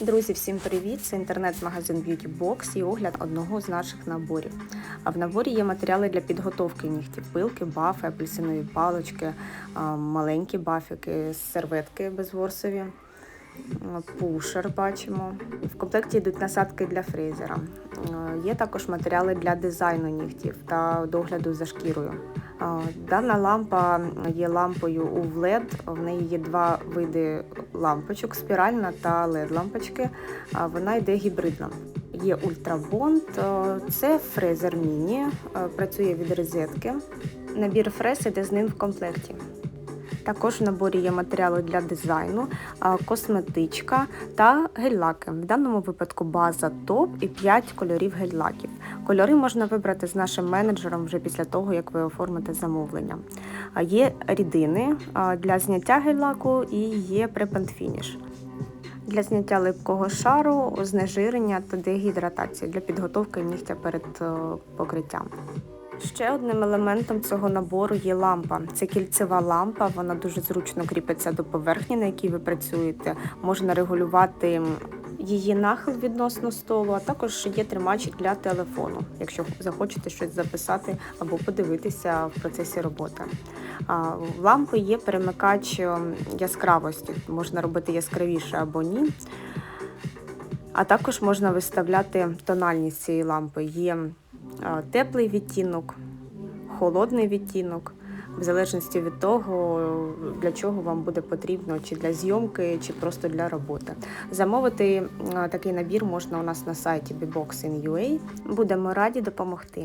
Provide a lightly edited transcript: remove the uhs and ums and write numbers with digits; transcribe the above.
Друзі, всім привіт! Це інтернет-магазин Beauty Box і огляд одного з наших наборів. А в наборі є матеріали для підготовки нігтів: пилки, бафи, апельсинові палички, маленькі бафики, серветки безворсові, пушер бачимо. В комплекті йдуть насадки для фрезера. Є також матеріали для дизайну нігтів та догляду за шкірою. Дана лампа є лампою UV LED, в неї є два види лампочок, спіральна та LED-лампочки, вона йде гібридна. Є ультрабонд, це фрезер міні, працює від розетки. Набір фрез іде з ним в комплекті. Також в наборі є матеріали для дизайну, косметичка та гель-лаки. В даному випадку база топ і 5 кольорів гель-лаків. Кольори можна вибрати з нашим менеджером вже після того, як ви оформите замовлення. Є рідини для зняття гель-лаку і є преп-енд-фініш. Для зняття липкого шару, знежирення та дегідратації для підготовки нігтя перед покриттям. Ще одним елементом цього набору є лампа. Це кільцева лампа, вона дуже зручно кріпиться до поверхні, на якій ви працюєте. Можна регулювати її нахил відносно столу, а також є тримач для телефону, якщо захочете щось записати або подивитися в процесі роботи. В лампи є перемикач яскравості, можна робити яскравіше або ні. А також можна виставляти тональність цієї лампи. Є теплий відтінок, холодний відтінок, в залежності від того, для чого вам буде потрібно, чи для зйомки, чи просто для роботи. Замовити такий набір можна у нас на сайті bbox.in.ua. Будемо раді допомогти.